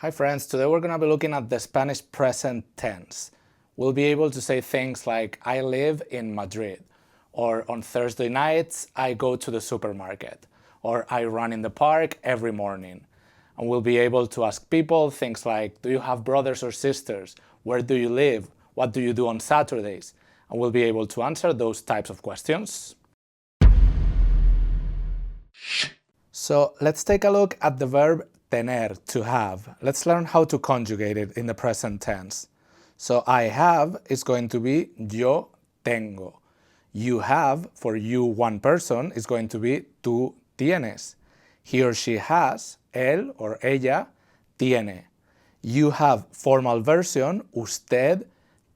Hi friends, today we're going to be looking at the Spanish present tense. We'll be able to say things like I live in Madrid, or on Thursday nights I go to the supermarket, or I run in the park every morning. And we'll be able to ask people things like, do you have brothers or sisters? Where do you live? What do you do on Saturdays? And we'll be able to answer those types of questions. So let's take a look at the verb tener, to have. Let's learn how to conjugate it in the present tense. So I have is going to be yo tengo. You have, for you one person, is going to be tú tienes. He or she has, él or ella tiene. You have formal version, usted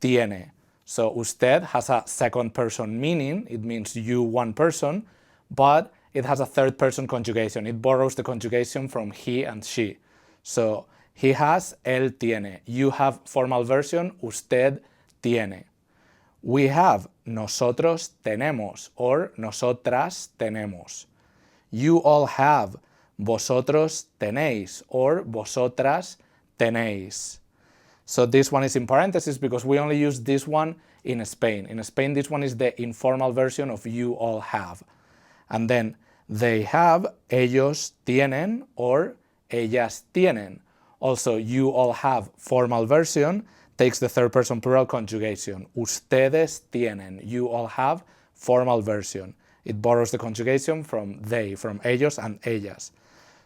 tiene. So usted has a second person meaning, it means you one person, but it has a third person conjugation. It borrows the conjugation from he and she. So he has, él tiene. You have formal version, usted tiene. We have, nosotros tenemos, or nosotras tenemos. You all have, vosotros tenéis, or vosotras tenéis. So this one is in parentheses because we only use this one in Spain. In Spain, this one is the informal version of you all have. And then they have, ellos tienen, or ellas tienen. Also, you all have formal version takes the third person plural conjugation. Ustedes tienen. You all have formal version. It borrows the conjugation from they, from ellos and ellas.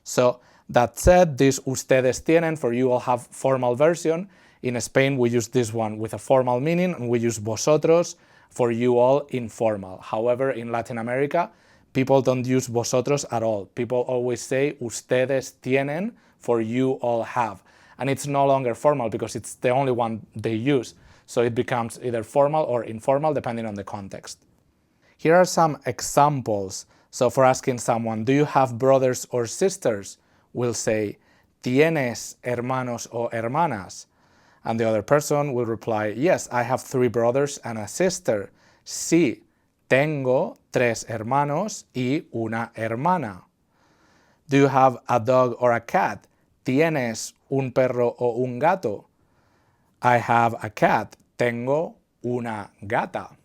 So that said, this ustedes tienen for you all have formal version. In Spain, we use this one with a formal meaning, and we use vosotros for you all informal. However, in Latin America, people don't use vosotros at all. People always say ustedes tienen for you all have. And it's no longer formal because it's the only one they use. So it becomes either formal or informal depending on the context. Here are some examples. So for asking someone, do you have brothers or sisters? We'll say, ¿tienes hermanos o hermanas? And the other person will reply, yes, I have 3 brothers and a sister. Sí, tengo 3 hermanos y una hermana. Do you have a dog or a cat? ¿Tienes un perro o un gato? I have a cat. Tengo una gata.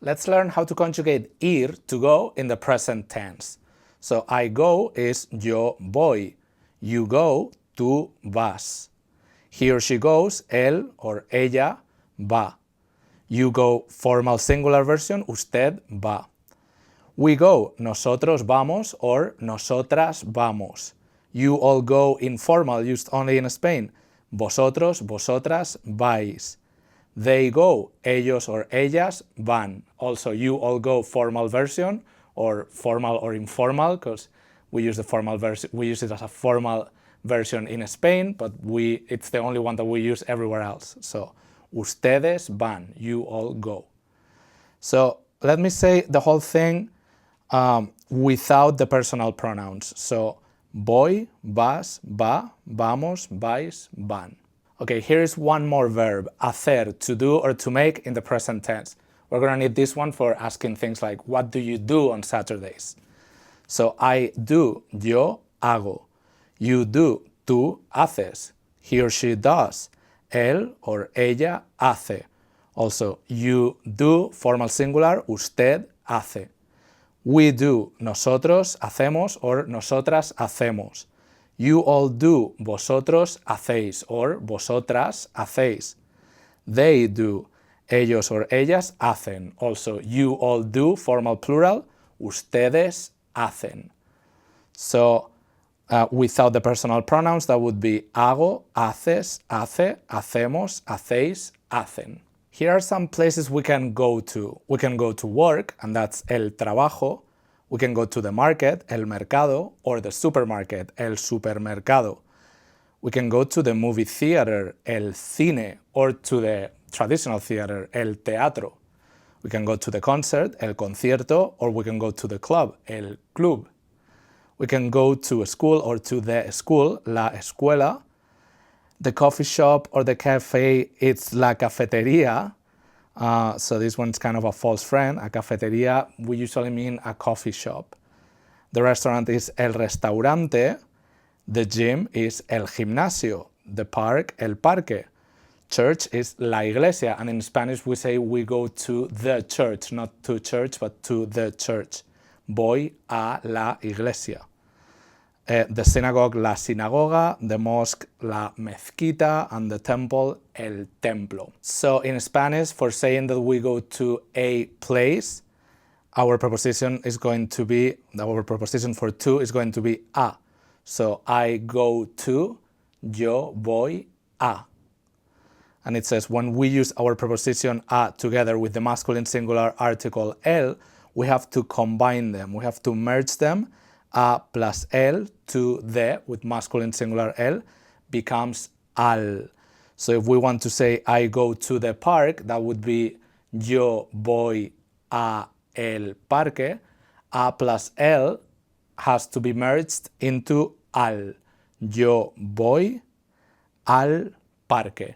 Let's learn how to conjugate ir, to go, in the present tense. So I go is yo voy. You go, tú vas. He or she goes, él or ella va. You go, formal singular version, usted va. We go, nosotros vamos, or nosotras vamos. You all go, informal, used only in Spain. Vosotros, vosotras vais. They go, ellos or ellas van. Also, you all go, formal version, or formal or informal, because we use the formal version. We use it as a formal version in Spain, but it's the only one that we use everywhere else. So, ustedes van, you all go. So let me say the whole thing without the personal pronouns. So voy, vas, va, vamos, vais, van. Okay, here is one more verb, hacer, to do or to make in the present tense. We're going to need this one for asking things like, what do you do on Saturdays? So I do, yo hago. You do, tú haces. He or she does. Él or ella hace. Also, you do, formal singular, usted hace. We do, nosotros hacemos, or nosotras hacemos. You all do, vosotros hacéis, or vosotras hacéis. They do, ellos or ellas hacen. Also, you all do, formal plural, ustedes hacen. So, without the personal pronouns, that would be hago, haces, hace, hacemos, hacéis, hacen. Here are some places we can go to. We can go to work, and that's el trabajo. We can go to the market, el mercado, or the supermarket, el supermercado. We can go to the movie theater, el cine, or to the traditional theater, el teatro. We can go to the concert, el concierto, or we can go to the club, el club. We can go to a school or to the school, la escuela. The coffee shop or the cafe, it's la cafetería. So this one's kind of a false friend. A cafetería, we usually mean a coffee shop. The restaurant is el restaurante. The gym is el gimnasio. the park, el parque. Church is la iglesia, and in Spanish we say we go to the church, not to church, but to the church. Voy a la iglesia. The synagogue, la sinagoga, the mosque, la mezquita, and the temple, el templo. So in Spanish, for saying that we go to a place, our preposition for to is going to be a. So I go to, yo voy a. And it says when we use our preposition a together with the masculine singular article el, we have to combine them. We have to merge them. A plus el, to the, with masculine singular el, becomes al. So if we want to say I go to the park, that would be yo voy a el parque. A plus el has to be merged into al. Yo voy al parque.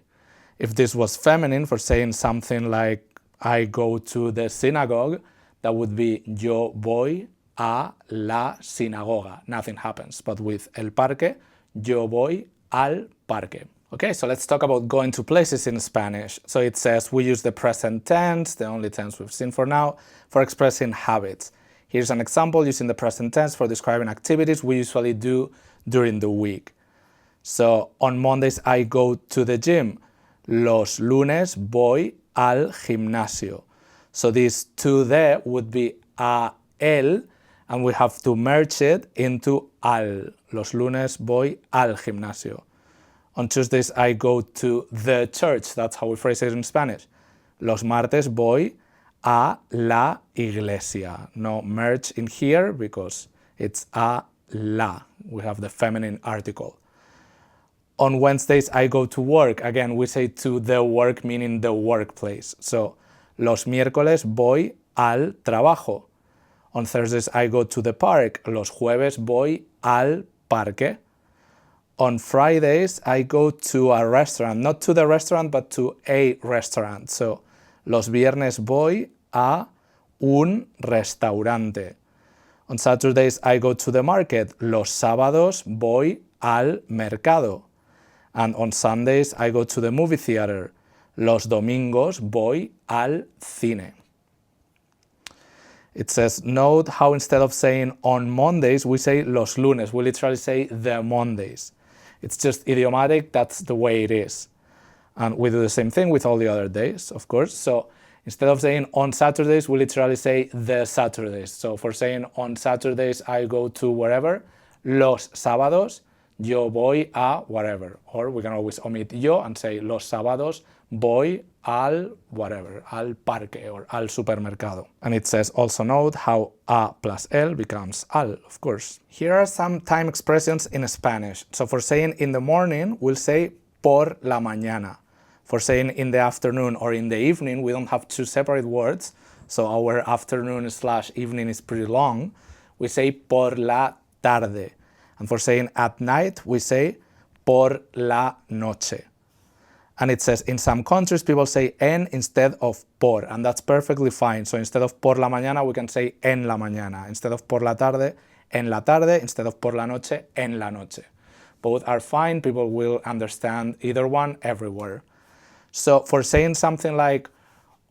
If this was feminine, for saying something like I go to the synagogue, that would be yo voy a la sinagoga. Nothing happens. But with el parque, yo voy al parque. Okay, so let's talk about going to places in Spanish. So it says we use the present tense, the only tense we've seen for now, for expressing habits. Here's an example using the present tense for describing activities we usually do during the week. So on Mondays I go to the gym. Los lunes voy al gimnasio. So this to the would be a el, and we have to merge it into al. Los lunes voy al gimnasio. On Tuesdays I go to the church. That's how we phrase it in Spanish. Los martes voy a la iglesia. No merge in here because it's a la. We have the feminine article. On Wednesdays, I go to work. Again, we say to the work, meaning the workplace. So, los miércoles voy al trabajo. On Thursdays, I go to the park. Los jueves voy al parque. On Fridays, I go to a restaurant. Not to the restaurant, but to a restaurant. So, los viernes voy a un restaurante. On Saturdays, I go to the market. Los sábados voy al mercado. And on Sundays, I go to the movie theater. Los domingos voy al cine. It says, note how instead of saying on Mondays, we say los lunes. We literally say the Mondays. It's just idiomatic, that's the way it is. And we do the same thing with all the other days, of course. So instead of saying on Saturdays, we literally say the Saturdays. So for saying on Saturdays, I go to wherever, los sábados, yo voy a whatever. Or we can always omit yo and say los sábados voy al whatever, al parque or al supermercado. And it says also note how a plus el becomes al, of course. Here are some time expressions in Spanish. So for saying in the morning, we'll say por la mañana. For saying in the afternoon or in the evening, we don't have two separate words. So our afternoon / evening is pretty long. We say por la tarde. And for saying at night, we say por la noche. And it says in some countries, people say en instead of por, and that's perfectly fine. So instead of por la mañana, we can say en la mañana. Instead of por la tarde, en la tarde. Instead of por la noche, en la noche. Both are fine. People will understand either one everywhere. So for saying something like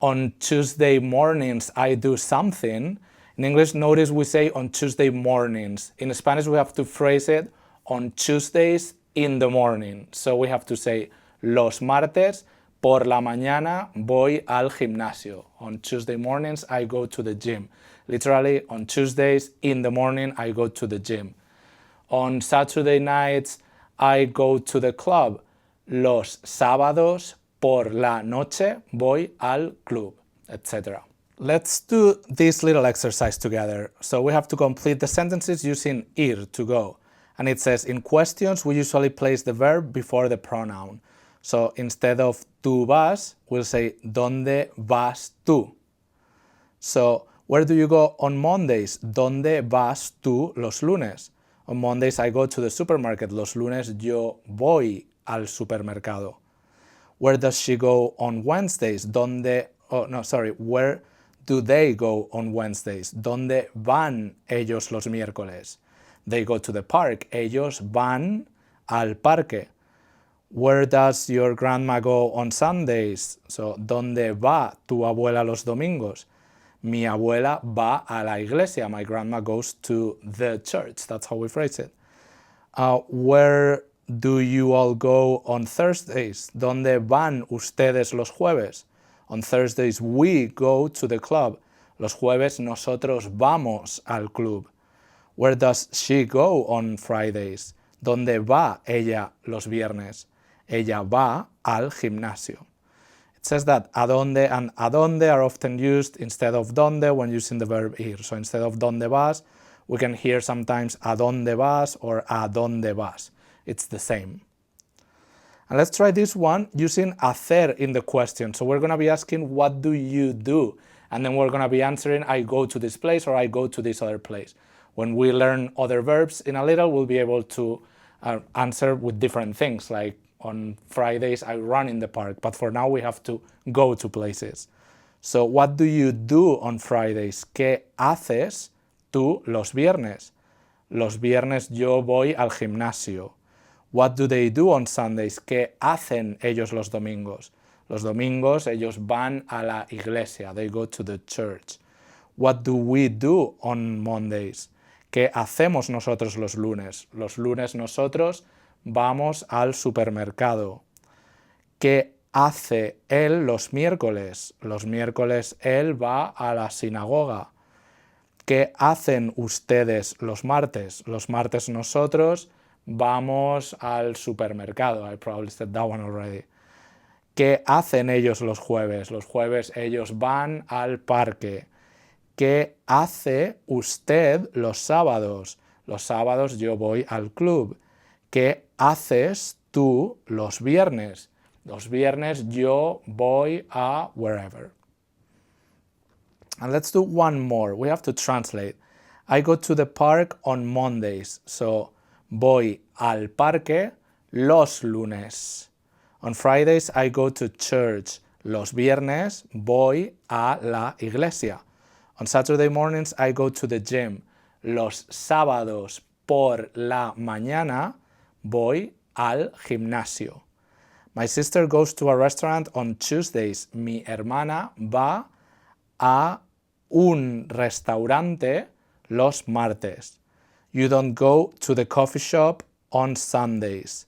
on Tuesday mornings, I do something, in English, notice we say on Tuesday mornings. In Spanish, we have to phrase it on Tuesdays in the morning. So we have to say, los martes por la mañana voy al gimnasio. On Tuesday mornings, I go to the gym. Literally, on Tuesdays in the morning, I go to the gym. On Saturday nights, I go to the club. Los sábados por la noche voy al club, etc. Let's do this little exercise together. So we have to complete the sentences using ir, to go. And it says, in questions, we usually place the verb before the pronoun. So instead of tú vas, we'll say, ¿dónde vas tú? So where do you go on Mondays? ¿Dónde vas tú los lunes? On Mondays, I go to the supermarket. Los lunes yo voy al supermercado. Where does she go on Wednesdays? Where do they go on Wednesdays? ¿Dónde van ellos los miércoles? They go to the park. Ellos van al parque. Where does your grandma go on Sundays? So, ¿dónde va tu abuela los domingos? Mi abuela va a la iglesia. My grandma goes to the church. That's how we phrase it. Where do you all go on Thursdays? ¿Dónde van ustedes los jueves? On Thursdays we go to the club. Los jueves nosotros vamos al club. Where does she go on Fridays? ¿Dónde va ella los viernes? Ella va al gimnasio. It says that a dónde and a dónde are often used instead of dónde when using the verb ir. So instead of dónde vas, we can hear sometimes a dónde vas or a dónde vas. It's the same. And let's try this one using hacer in the question. So we're going to be asking, what do you do? And then we're going to be answering, I go to this place or I go to this other place. When we learn other verbs in a little, we'll be able to answer with different things, like on Fridays I run in the park, but for now we have to go to places. So what do you do on Fridays? ¿Qué haces tú los viernes? Los viernes yo voy al gimnasio. What do they do on Sundays? ¿Qué hacen ellos los domingos? Los domingos ellos van a la iglesia. They go to the church. What do we do on Mondays? ¿Qué hacemos nosotros los lunes? Los lunes nosotros vamos al supermercado. ¿Qué hace él los miércoles? Los miércoles él va a la sinagoga. ¿Qué hacen ustedes los martes? Los martes nosotros vamos al supermercado. I probably said that one already. ¿Qué hacen ellos los jueves? Los jueves ellos van al parque. ¿Qué hace usted los sábados? Los sábados yo voy al club. ¿Qué haces tú los viernes? Los viernes yo voy a wherever. And let's do one more. We have to translate. I go to the park on Mondays. So, voy al parque los lunes. On Fridays I go to church. Los viernes voy a la iglesia. On Saturday mornings I go to the gym. Los sábados por la mañana voy al gimnasio. My sister goes to a restaurant on Tuesdays. Mi hermana va a un restaurante los martes. You don't go to the coffee shop on Sundays.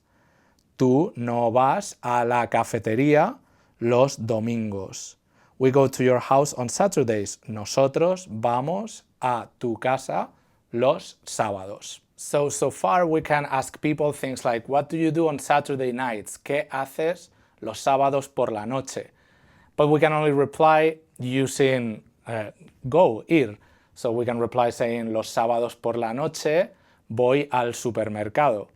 Tú no vas a la cafetería los domingos. We go to your house on Saturdays. Nosotros vamos a tu casa los sábados. So far we can ask people things like, what do you do on Saturday nights? ¿Qué haces los sábados por la noche? But we can only reply using go, ir. So we can reply saying, los sábados por la noche voy al supermercado.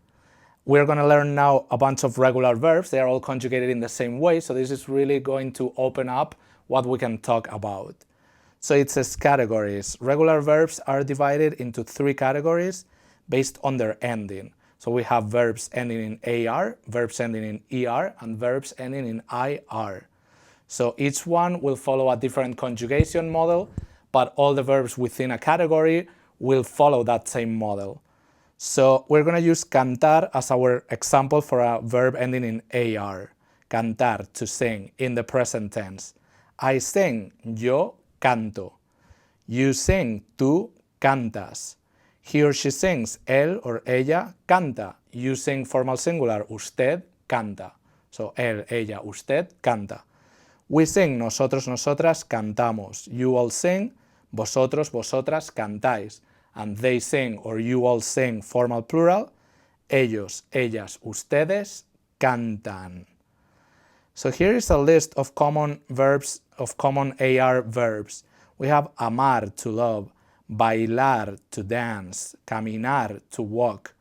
We're going to learn now a bunch of regular verbs. They are all conjugated in the same way, so this is really going to open up what we can talk about. So it says categories. Regular verbs are divided into 3 categories based on their ending. So we have verbs ending in AR, verbs ending in ER, and verbs ending in IR. So each one will follow a different conjugation model, but all the verbs within a category will follow that same model. So we're going to use cantar as our example for a verb ending in AR. Cantar, to sing, in the present tense. I sing, yo canto. You sing, tú cantas. He or she sings, él or ella canta. You sing formal singular, usted canta. So él, ella, usted canta. We sing, nosotros, nosotras cantamos. You all sing, vosotros, vosotras cantáis. And they sing or you all sing, formal plural. Ellos, ellas, ustedes cantan. So here is a list of common verbs, of common AR verbs. We have amar, to love, bailar, to dance, caminar, to walk,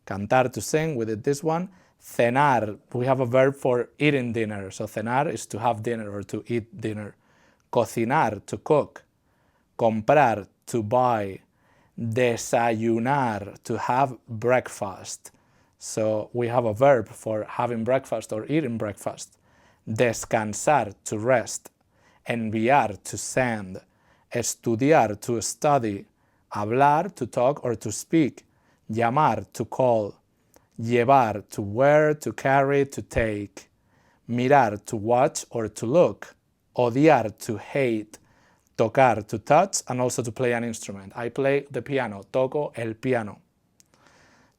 cantar, to sing, we did this one, cenar, we have a verb for eating dinner, so cenar is to have dinner or to eat dinner, cocinar, to cook, comprar, to buy, desayunar, to have breakfast, so we have a verb for having breakfast or eating breakfast, descansar, to rest, enviar, to send, estudiar, to study, hablar, to talk or to speak, llamar, to call, Llevar, to wear, to carry, to take. Mirar, to watch or to look. Odiar, to hate. Tocar, to touch and also to play an instrument. I play the piano, toco el piano.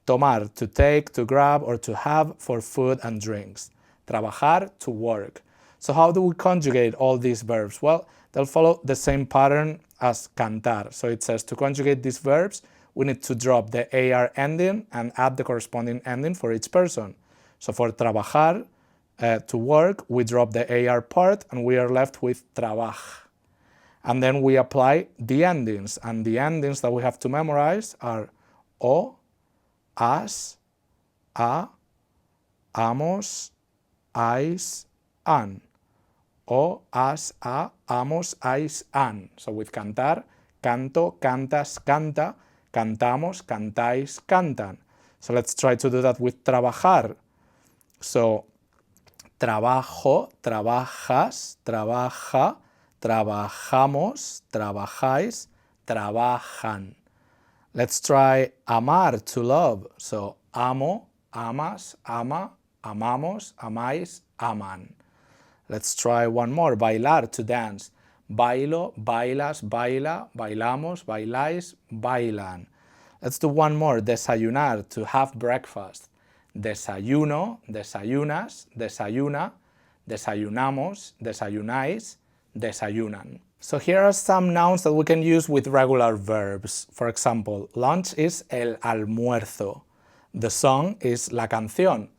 Tomar, to take, to grab or to have for food and drinks. Trabajar, to work. So how do we conjugate all these verbs? Well, they'll follow the same pattern as cantar. So it says to conjugate these verbs, we need to drop the AR ending and add the corresponding ending for each person. So for trabajar, to work, we drop the AR part and we are left with trabaj. And then we apply the endings, and the endings that we have to memorize are o, as, a, amos, ais, an. O, as, a, amos, ais, an. So with cantar, canto, cantas, canta, cantamos, cantáis, cantan. So let's try to do that with trabajar. So trabajo, trabajas, trabaja, trabajamos, trabajáis, trabajan. Let's try amar, to love. So amo, amas, ama, amamos, amáis, aman. Let's try one more. Bailar, to dance. Bailo, bailas, baila, bailamos, bailáis, bailan. Let's do one more. Desayunar, to have breakfast. Desayuno, desayunas, desayuna, desayunamos, desayunáis, desayunan. So here are some nouns that we can use with regular verbs. For example, lunch is el almuerzo. The song is la canción.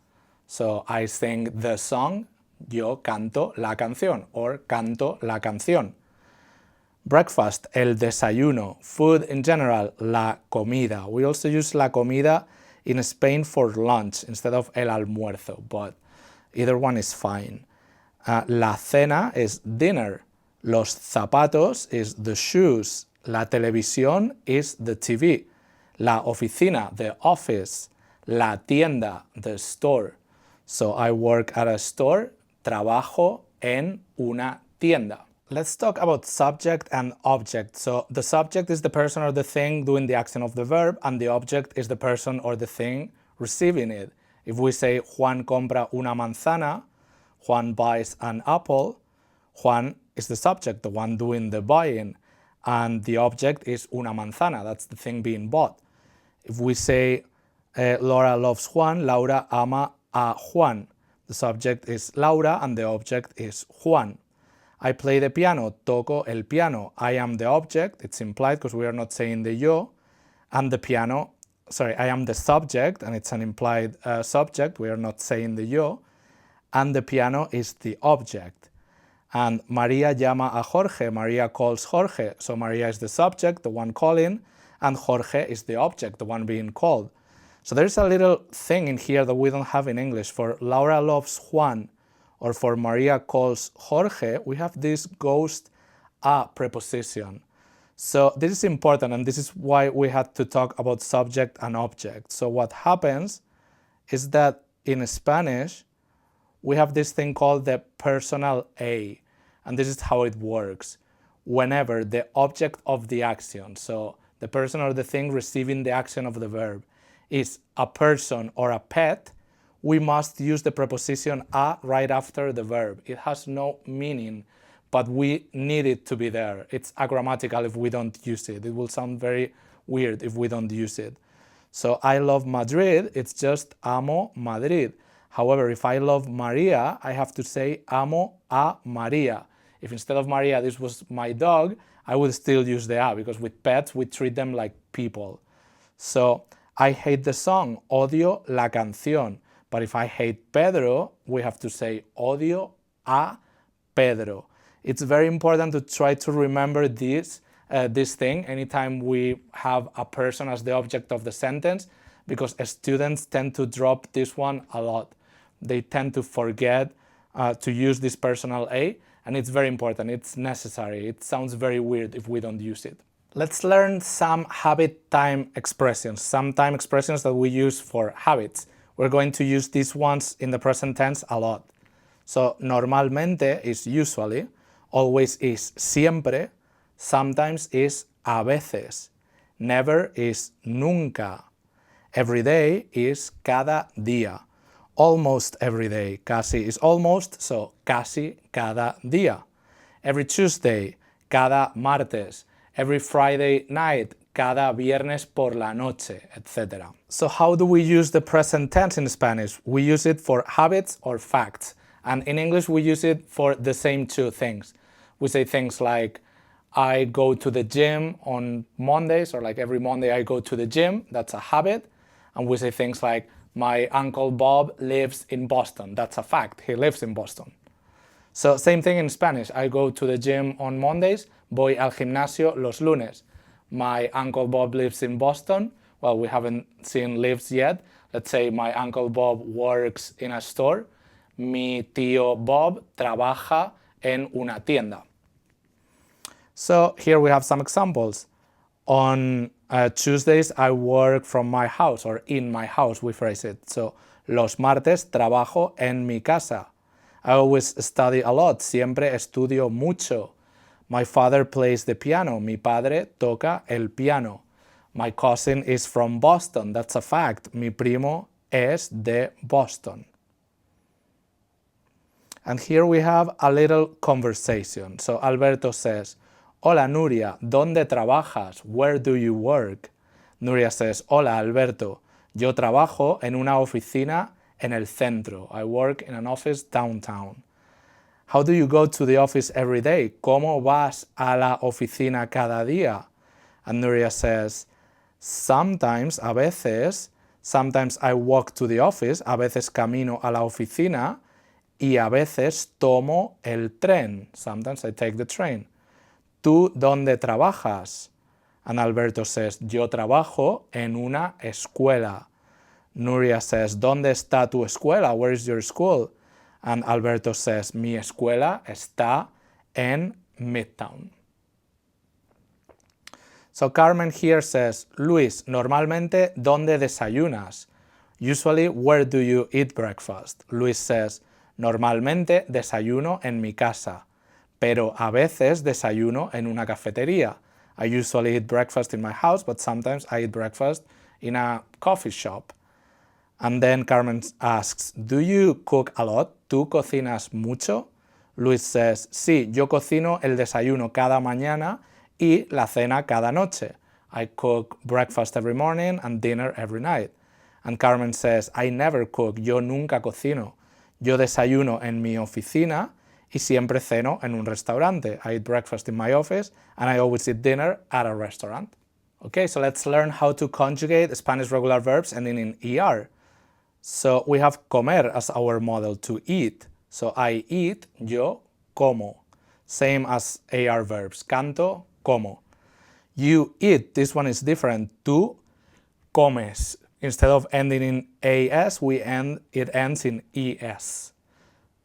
So I sing the song, yo canto la canción, or canto la canción. Breakfast, el desayuno. Food in general, la comida. We also use la comida in Spain for lunch instead of el almuerzo, but either one is fine. La cena is dinner. Los zapatos is the shoes. La televisión is the TV. La oficina, the office. La tienda, the store. So I work at a store. Trabajo en una tienda. Let's talk about subject and object. So the subject is the person or the thing doing the action of the verb, and the object is the person or the thing receiving it. If we say Juan compra una manzana, Juan buys an apple, Juan is the subject, the one doing the buying, and the object is una manzana, that's the thing being bought. If we say Laura loves Juan, Laura ama a Juan, the subject is Laura and the object is Juan. I play the piano, toco el piano. I am the object, it's implied because we are not saying the yo, and the piano, I am the subject, and it's an implied subject, we are not saying the yo, and the piano is the object. And Maria llama a Jorge, Maria calls Jorge, so Maria is the subject, the one calling, and Jorge is the object, the one being called. So there's a little thing in here that we don't have in English. For Laura loves Juan, or for Maria calls Jorge, we have this ghost a preposition. So this is important, and this is why we had to talk about subject and object. So what happens is that in Spanish, we have this thing called the personal A, and this is how it works. Whenever the object of the action, so the person or the thing receiving the action of the verb, is a person or a pet, we must use the preposition a right after the verb. It has no meaning, but we need it to be there. It's agrammatical if we don't use it. It will sound very weird if we don't use it. So I love Madrid, it's just amo Madrid. However, if I love Maria, I have to say amo a Maria. If instead of Maria this was my dog, I would still use the a, because with pets we treat them like people. So I hate the song, odio la canción. But if I hate Pedro, we have to say odio a Pedro. It's very important to try to remember this thing anytime we have a person as the object of the sentence, because students tend to drop this one a lot. They tend to forget to use this personal A, and it's very important, it's necessary. It sounds very weird if we don't use it. Let's learn some habit time expressions, some time expressions that we use for habits. We're going to use these ones in the present tense a lot. So normalmente is usually, always is siempre, sometimes is a veces, never is nunca, Every day is cada día. Almost every day. Casi is almost, so casi cada día. Every Tuesday, cada martes. Every Friday night, cada viernes por la noche, etc. So how do we use the present tense in Spanish? We use it for habits or facts. And in English, we use it for the same two things. We say things like, I go to the gym on Mondays, or like every Monday I go to the gym. That's a habit. And we say things like, my Uncle Bob lives in Boston. That's a fact. He lives in Boston. So same thing in Spanish. I go to the gym on Mondays. Voy al gimnasio los lunes. My Uncle Bob lives in Boston. Well, we haven't seen lives yet. Let's say my Uncle Bob works in a store. Mi tío Bob trabaja en una tienda. So here we have some examples. On Tuesdays, I work from my house, or in my house, we phrase it. So, los martes trabajo en mi casa. I always study a lot. Siempre estudio mucho. My father plays the piano. Mi padre toca el piano. My cousin is from Boston. That's a fact. Mi primo es de Boston. And here we have a little conversation. So Alberto says, Hola Nuria, ¿dónde trabajas? Where do you work? Nuria says, Hola Alberto, yo trabajo en una oficina en el centro. I work in an office downtown. How do you go to the office every day? ¿Cómo vas a la oficina cada día? And Nuria says, sometimes, a veces, sometimes I walk to the office, a veces camino a la oficina, y a veces tomo el tren. Sometimes I take the train. ¿Tú dónde trabajas? And Alberto says, yo trabajo en una escuela. Nuria says, ¿dónde está tu escuela? Where is your school? And Alberto says, mi escuela está en Midtown. So Carmen here says, Luis, normalmente, ¿dónde desayunas? Usually, where do you eat breakfast? Luis says, normalmente desayuno en mi casa. Pero a veces desayuno en una cafetería. I usually eat breakfast in my house, but sometimes I eat breakfast in a coffee shop. And then Carmen asks, do you cook a lot? ¿Tú cocinas mucho? Luis says, sí, yo cocino el desayuno cada mañana y la cena cada noche. I cook breakfast every morning and dinner every night. And Carmen says, I never cook, yo nunca cocino. Yo desayuno en mi oficina y siempre ceno en un restaurante. I eat breakfast in my office and I always eat dinner at a restaurant. Okay, so let's learn how to conjugate Spanish regular verbs ending in ER. So we have comer as our model, to eat. So I eat, yo como. Same as AR verbs, canto, como. You eat, this one is different, tú comes. Instead of ending in AS, it ends in ES.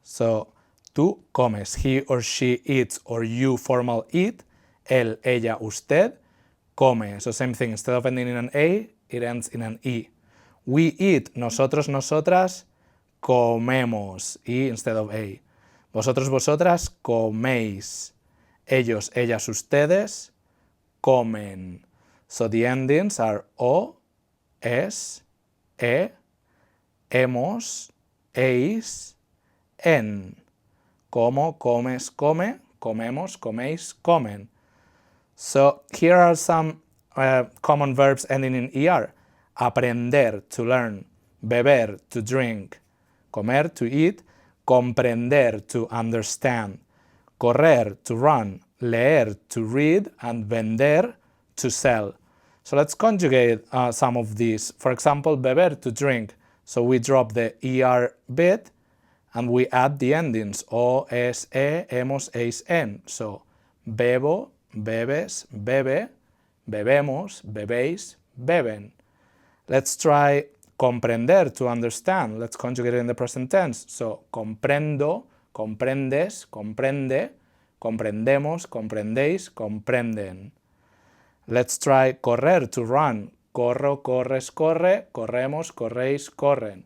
So, tú comes, he or she eats, or you formal eat, él, ella, usted, come. So same thing, instead of ending in an A, it ends in an E. We eat, nosotros, nosotras, comemos, E instead of A. Vosotros, vosotras, coméis. Ellos, ellas, ustedes, comen. So the endings are O, es, e, hemos, eis, en. Como, comes, come, comemos, coméis, comen. So here are some common verbs ending in ER. Aprender, to learn. Beber, to drink. Comer, to eat. Comprender, to understand. Correr, to run. Leer, to read. And vender, to sell. So let's conjugate some of these. For example, beber, to drink. So we drop the ER bit and we add the endings O, es, e, hemos, eis, en. So bebo, bebes, bebe, bebemos, bebéis, beben. Let's try comprender, to understand. Let's conjugate it in the present tense. So comprendo, comprendes, comprende, comprendemos, comprendéis, comprenden. Let's try correr, to run. Corro, corres, corre, corremos, corréis, corren.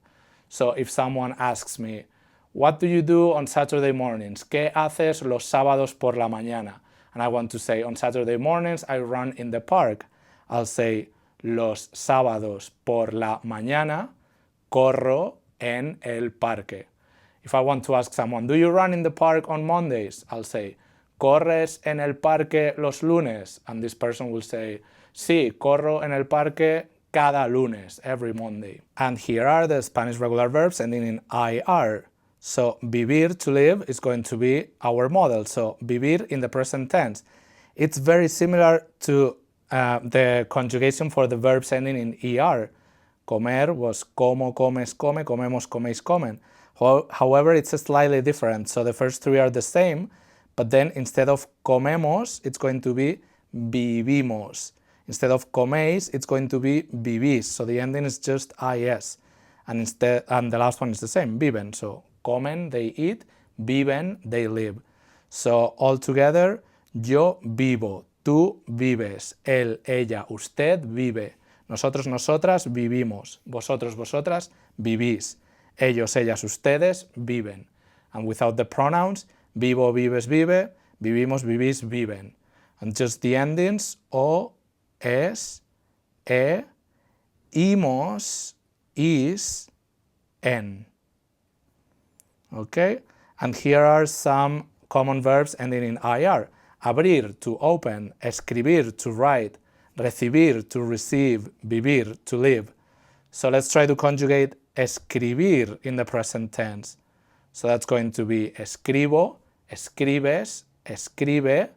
So if someone asks me, what do you do on Saturday mornings? ¿Qué haces los sábados por la mañana? And I want to say, on Saturday mornings I run in the park. I'll say, los sábados por la mañana corro en el parque. If I want to ask someone, do you run in the park on Mondays? I'll say, ¿corres en el parque los lunes? And this person will say, sí, corro en el parque cada lunes, every Monday. And here are the Spanish regular verbs ending in IR. So, vivir, to live, is going to be our model. So, vivir in the present tense. It's very similar to the conjugation for the verbs ending in ER. Comer was como, comes, come, comemos, coméis, comen. However, it's slightly different. So the first three are the same, but then instead of comemos, it's going to be vivimos. Instead of coméis, it's going to be vivís. So the ending is just is. And the last one is the same, viven. So comen, they eat, viven, they live. So all together, yo vivo, tú vives, él, ella, usted vive, nosotros, nosotras vivimos, vosotros, vosotras vivís, ellos, ellas, ustedes viven. And without the pronouns, vivo, vives, vive, vivimos, vivís, viven. And just the endings, o, es, e, imos, is, en. Okay? And here are some common verbs ending in IR. Abrir, to open, escribir, to write, recibir, to receive, vivir, to live. So let's try to conjugate escribir in the present tense. So that's going to be escribo, escribes, escribe,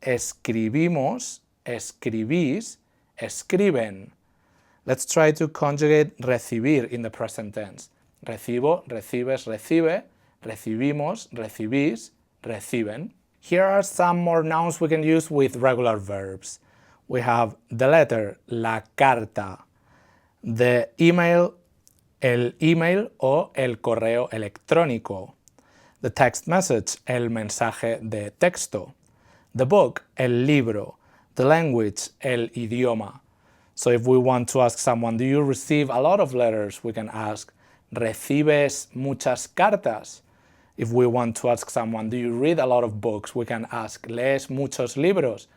escribimos, escribís, escriben. Let's try to conjugate recibir in the present tense. Recibo, recibes, recibe, recibimos, recibís, reciben. Here are some more nouns we can use with regular verbs. We have the letter, la carta, the email, el email o el correo electrónico, the text message, el mensaje de texto, the book, el libro, the language, el idioma. So if we want to ask someone, do you receive a lot of letters? We can ask, ¿recibes muchas cartas? If we want to ask someone, do you read a lot of books? We can ask, ¿lees muchos libros?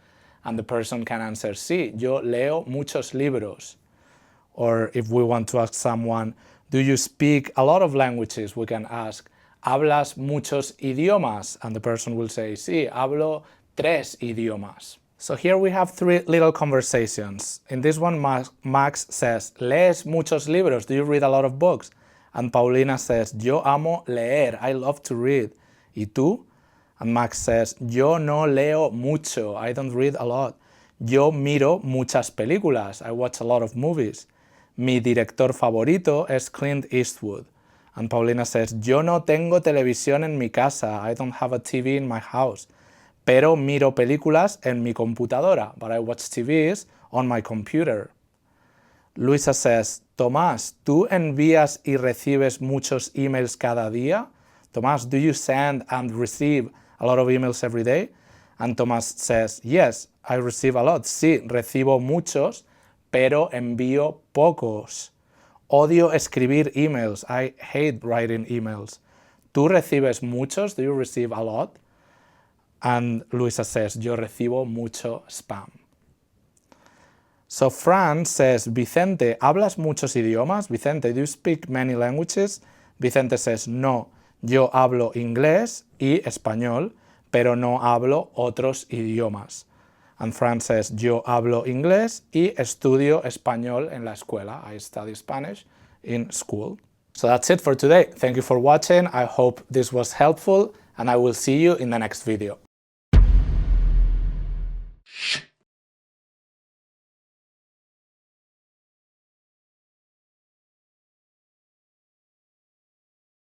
And the person can answer, sí, yo leo muchos libros. Or if we want to ask someone, do you speak a lot of languages? We can ask, ¿hablas muchos idiomas? And the person will say, sí, hablo 3 idiomas. So here we have 3 little conversations. In this one, Max says, ¿lees muchos libros? Do you read a lot of books? And Paulina says, yo amo leer, I love to read. ¿Y tú? And Max says, yo no leo mucho, I don't read a lot. Yo miro muchas películas, I watch a lot of movies. Mi director favorito es Clint Eastwood. And Paulina says, yo no tengo televisión en mi casa, I don't have a TV in my house. Pero miro películas en mi computadora, but I watch TVs on my computer. Luisa says, Tomás, ¿tú envías y recibes muchos emails cada día? Tomás, do you send and receive a lot of emails every day? And Tomás says, yes, I receive a lot. Sí, recibo muchos, pero envío pocos. Odio escribir emails. I hate writing emails. ¿Tú recibes muchos? Do you receive a lot? And Luisa says, yo recibo mucho spam. So Fran says, Vicente, ¿hablas muchos idiomas? Vicente, do you speak many languages? Vicente says, no, yo hablo inglés y español, pero no hablo otros idiomas. And Fran says, yo hablo inglés y estudio español en la escuela. I study Spanish in school. So that's it for today. Thank you for watching. I hope this was helpful, and I will see you in the next video.